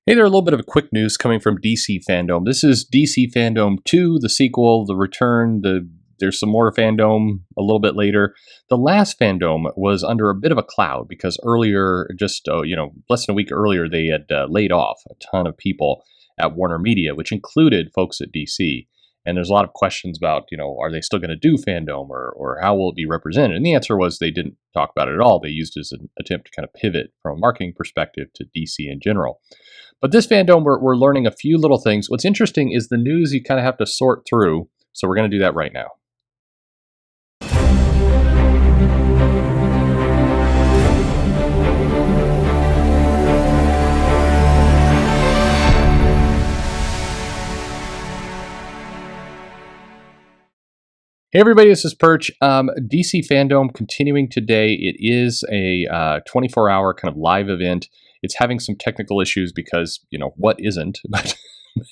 Hey there, a little bit of a quick news coming from DC Fandome. This is DC Fandome II, the sequel, the return. There's some more Fandome a little bit later. The last Fandome was under a bit of a cloud because earlier, less than a week earlier, they had laid off a ton of people at Warner Media, which included folks at DC. And there's a lot of questions about, are they still going to do Fandome or how will it be represented? And the answer was they didn't talk about it at all. They used it as an attempt to kind of pivot from a marketing perspective to DC in general. But this fandom, we're learning a few little things. What's interesting is the news you kind of have to sort through. So we're going to do that right now. Hey everybody, this is Perch. DC Fandome continuing today. It is a 24-hour kind of live event. It's having some technical issues because, what isn't? But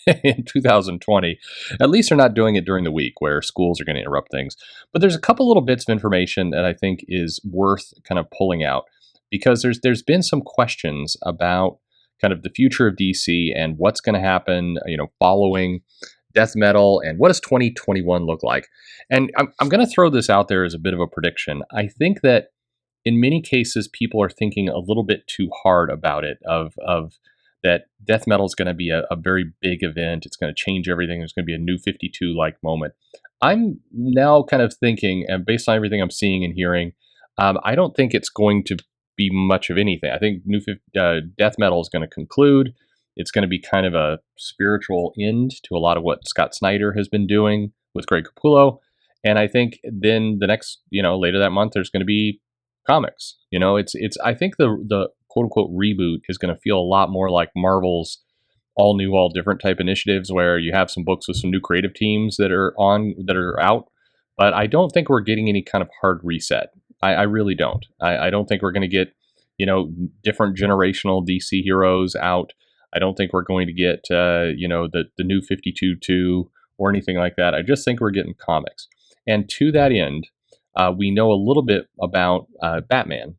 in 2020, at least they're not doing it during the week where schools are going to interrupt things. But there's a couple little bits of information that I think is worth kind of pulling out because there's been some questions about kind of the future of DC and what's going to happen, following death metal, and what does 2021 look like? And I'm going to throw this out there as a bit of a prediction. I think that in many cases, people are thinking a little bit too hard about it, of that death metal is going to be a very big event. It's going to change everything. There's going to be a new 52-like moment. I'm now kind of thinking, and based on everything I'm seeing and hearing, I don't think it's going to be much of anything. I think death metal is going to conclude. It's going to be kind of a spiritual end to a lot of what Scott Snyder has been doing with Greg Capullo. And I think then the next, later that month, there's going to be comics. I think the quote unquote reboot is going to feel a lot more like Marvel's all new, all different type initiatives where you have some books with some new creative teams that are out. But I don't think we're getting any kind of hard reset. I really don't. I don't think we're going to get, different generational DC heroes out. I don't think we're going to get, the new 52-2 or anything like that. I just think we're getting comics. And to that end, we know a little bit about Batman.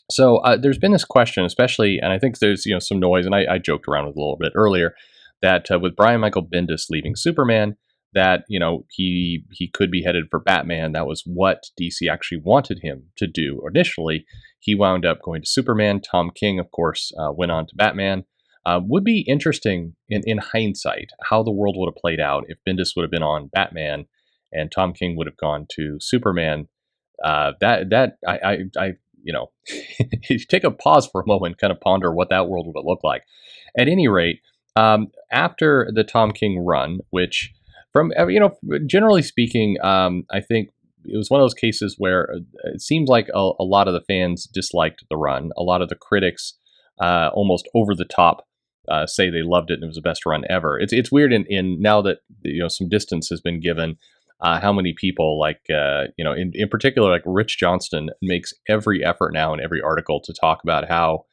So there's been this question, especially, and I think there's some noise, and I joked around with a little bit earlier, that with Brian Michael Bendis leaving Superman, that he could be headed for Batman. That was what DC actually wanted him to do initially. He wound up going to Superman. Tom King, of course, went on to Batman. Would be interesting in hindsight how the world would have played out if Bendis would have been on Batman and Tom King would have gone to Superman. You take a pause for a moment, kind of ponder what that world would have looked like. At any rate, after the Tom King run, which generally speaking, I think it was one of those cases where it seems like a lot of the fans disliked the run. A lot of the critics almost over the top say they loved it and it was the best run ever. It's weird in now that some distance has been given. How many people in particular like Rich Johnston makes every effort now in every article to talk about how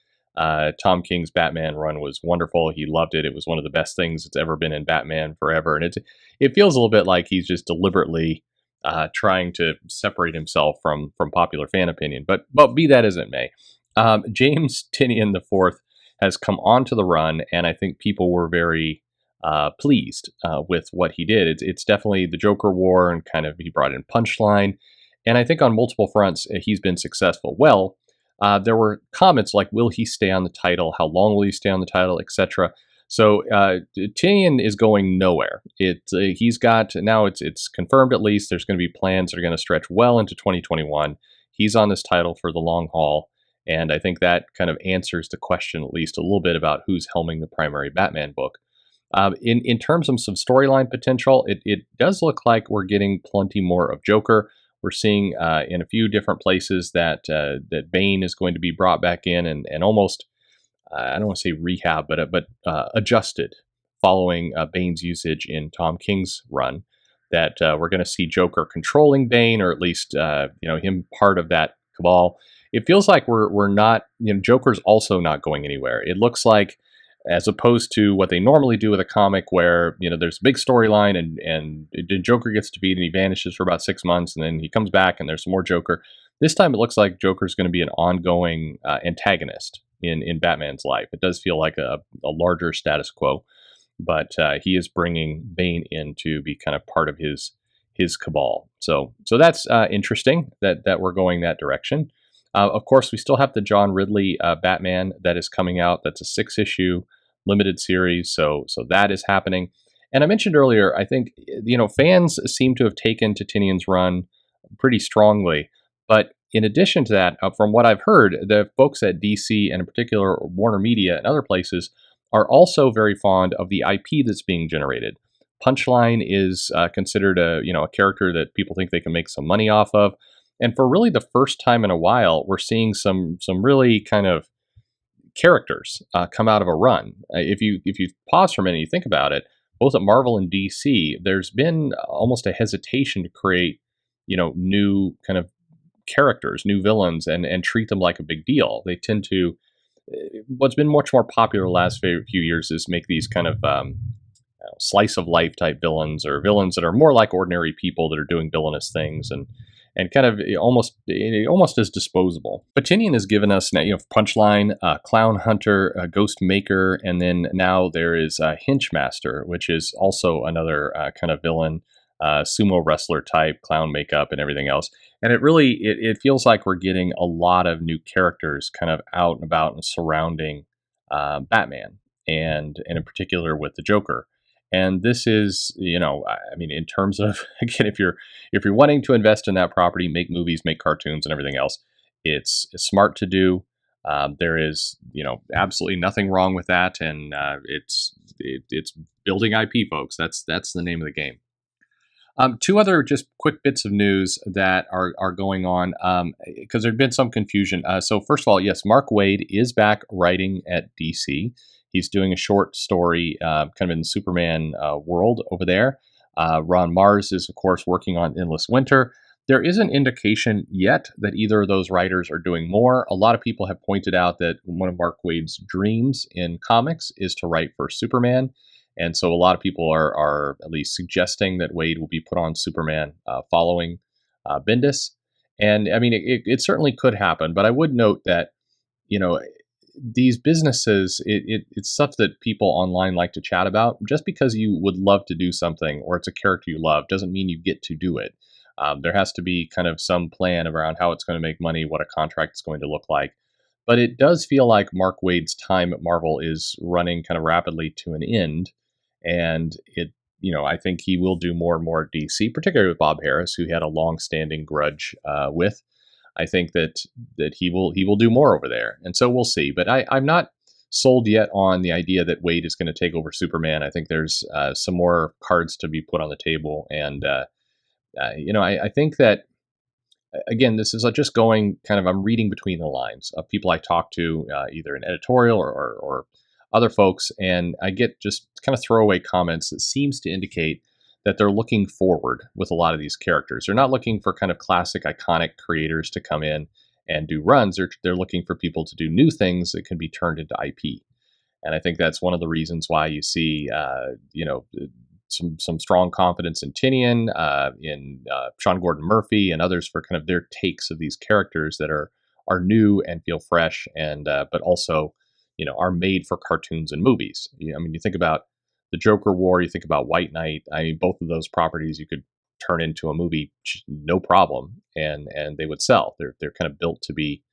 Tom King's Batman run was wonderful. He loved it. It was one of the best things that's ever been in Batman forever. And it feels a little bit like he's just deliberately trying to separate himself from popular fan opinion. But be that as it may, James Tynion IV has come onto the run, and I think people were very pleased with what he did. It's definitely the Joker War, and kind of he brought in Punchline, and I think on multiple fronts he's been successful. Well, there were comments like, will he stay on the title? How long will he stay on the title, etc. So Tynion is going nowhere. He's got, now it's confirmed at least, there's going to be plans that are going to stretch well into 2021. He's on this title for the long haul. And I think that kind of answers the question at least a little bit about who's helming the primary Batman book. In terms of some storyline potential, it does look like we're getting plenty more of Joker. We're seeing in a few different places that Bane is going to be brought back in and almost, I don't want to say rehab, but adjusted following Bane's usage in Tom King's run. That we're going to see Joker controlling Bane, or at least him part of that cabal. It feels like we're not, Joker's also not going anywhere. It looks like, as opposed to what they normally do with a comic where, there's a big storyline and Joker gets defeated and he vanishes for about 6 months and then he comes back and there's some more Joker. This time it looks like Joker's going to be an ongoing antagonist in Batman's life. It does feel like a larger status quo, but he is bringing Bane in to be kind of part of his cabal. So that's interesting that we're going that direction. Of course, we still have the John Ridley Batman that is coming out. That's a 6-issue limited series. So that is happening. And I mentioned earlier, I think fans seem to have taken to Tynion's run pretty strongly. But in addition to that, from what I've heard, the folks at DC and in particular Warner Media and other places are also very fond of the IP that's being generated. Punchline is considered a character that people think they can make some money off of, and for really the first time in a while, we're seeing some really kind of characters come out of a run. If you pause for a minute, and you think about it, both at Marvel and DC, there's been almost a hesitation to create new kind of characters, new villains, and treat them like a big deal. They tend to what's been much more popular the last few years is make these kind of slice of life type villains, or villains that are more like ordinary people that are doing villainous things, and kind of almost as disposable. But Tynion has given us Punchline, Clown Hunter, Ghost Maker, and then now there is Hinchmaster, which is also another kind of villain, sumo wrestler type, clown makeup and everything else. And it feels like we're getting a lot of new characters kind of out and about and surrounding Batman, and in particular with the Joker. And this is, I mean, in terms of, again, if you're wanting to invest in that property, make movies, make cartoons, and everything else, it's smart to do. There is, absolutely nothing wrong with that, and it's building IP, folks. That's the name of the game. Two other just quick bits of news that are going on, because there'd been some confusion. So first of all, yes, Mark Waid is back writing at DC. He's doing a short story kind of in the Superman world over there. Ron Mars is, of course, working on Endless Winter. There is an indication yet that either of those writers are doing more. A lot of people have pointed out that one of Mark Waid's dreams in comics is to write for Superman. And so a lot of people are at least suggesting that Waid will be put on Superman following Bendis. And I mean, it certainly could happen. But I would note that, these businesses, it's stuff that people online like to chat about. Just because you would love to do something or it's a character you love doesn't mean you get to do it. There has to be kind of some plan around how it's going to make money, what a contract is going to look like. But it does feel like Mark Waid's time at Marvel is running kind of rapidly to an end. And I think he will do more and more at DC, particularly with Bob Harris, who he had a long-standing grudge with. I think that he will do more over there, and so we'll see. But I'm not sold yet on the idea that Waid is going to take over Superman. I think there's some more cards to be put on the table, and I think that again, this is just going kind of, I'm reading between the lines of people I talk to, either in editorial or other folks, and I get just kind of throwaway comments that seems to indicate that they're looking forward with a lot of these characters. They're not looking for kind of classic, iconic creators to come in and do runs. They're looking for people to do new things that can be turned into IP. And I think that's one of the reasons why you see, some strong confidence in Tynion, in Sean Gordon Murphy, and others for kind of their takes of these characters that are new and feel fresh, and but also, are made for cartoons and movies. I mean, you think about the Joker War, you think about White Knight. I mean, both of those properties you could turn into a movie, no problem, and they would sell. They're kind of built to be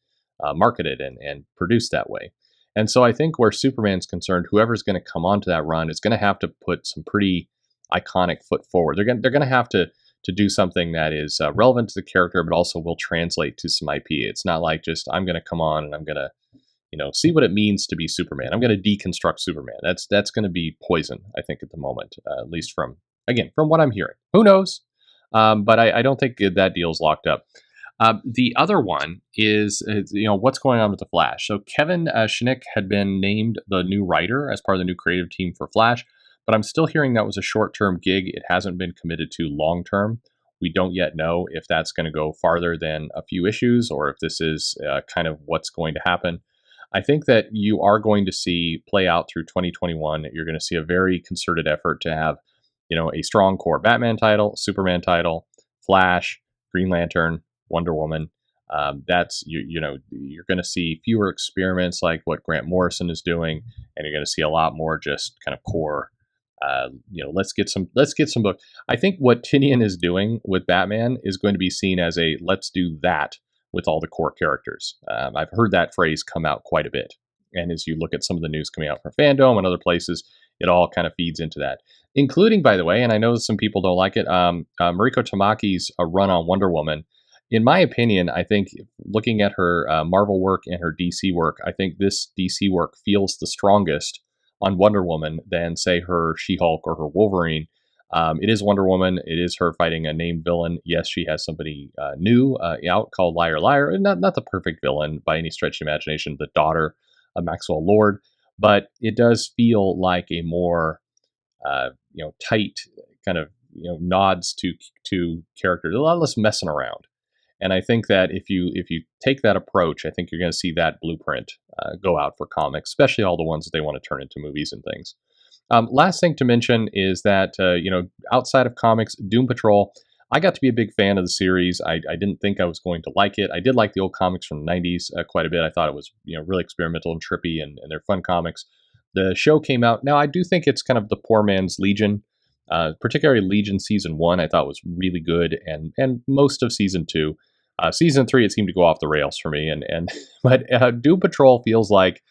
marketed and produced that way. And so I think where Superman's concerned, whoever's going to come onto that run is going to have to put some pretty iconic foot forward. They're going to have to do something that is relevant to the character, but also will translate to some IP. It's not like just, I'm going to come on and I'm going to see what it means to be Superman. I'm going to deconstruct Superman. That's going to be poison, I think, at the moment, at least from what I'm hearing. Who knows? But I don't think that deal's locked up. The other one is what's going on with The Flash. So Kevin Shinick had been named the new writer as part of the new creative team for Flash, but I'm still hearing that was a short-term gig. It hasn't been committed to long-term. We don't yet know if that's going to go farther than a few issues or if this is kind of what's going to happen. I think that you are going to see play out through 2021. You're going to see a very concerted effort to have, a strong core Batman title, Superman title, Flash, Green Lantern, Wonder Woman, That's you're going to see fewer experiments like what Grant Morrison is doing, and you're going to see a lot more just kind of core. Let's get some book. I think what Tynion is doing with Batman is going to be seen as a let's do that with all the core characters. I've heard that phrase come out quite a bit, and as you look at some of the news coming out from Fandom and other places, it all kind of feeds into that. Including, by the way, and I know some people don't like it, Mariko Tamaki's run on Wonder Woman. In my opinion, I think looking at her Marvel work and her DC work, I think this DC work feels the strongest on Wonder Woman than, say, her She-Hulk or her Wolverine. It is Wonder Woman. It is her fighting a named villain. Yes, she has somebody new out called Liar Liar. Not the perfect villain by any stretch of imagination, the daughter of Maxwell Lord. But it does feel like a more tight kind of nods to characters, a lot less messing around. And I think that if you take that approach, I think you're going to see that blueprint go out for comics, especially all the ones that they want to turn into movies and things. Last thing to mention is that outside of comics, Doom Patrol, I got to be a big fan of the series. I didn't think I was going to like it. I did like the old comics from the 90s quite a bit. I thought it was really experimental and trippy, and they're fun comics. The show came out. Now, I do think it's kind of the poor man's Legion. Particularly Legion Season 1, I thought was really good, and most of Season 2. Season 3, it seemed to go off the rails for me, but Doom Patrol feels like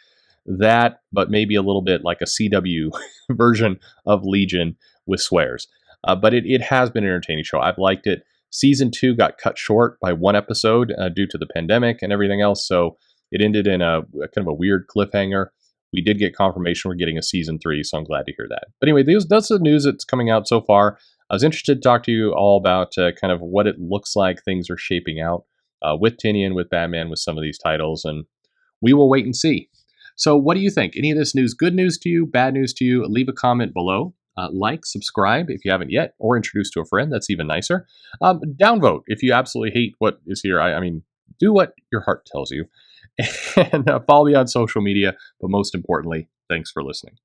that, but maybe a little bit like a CW version of Legion with swears. But it has been an entertaining show. I've liked it. Season 2 got cut short by one episode due to the pandemic and everything else, so it ended in a kind of a weird cliffhanger. We did get confirmation we're getting a Season 3, so I'm glad to hear that. But anyway, that's the news that's coming out so far. I was interested to talk to you all about kind of what it looks like things are shaping out with Tynion, with Batman, with some of these titles, and we will wait and see. So what do you think? Any of this news good news to you, bad news to you? Leave a comment below. Like, subscribe if you haven't yet, or introduce to a friend. That's even nicer. Downvote if you absolutely hate what is here. I mean, do what your heart tells you. And follow me on social media. But most importantly, thanks for listening.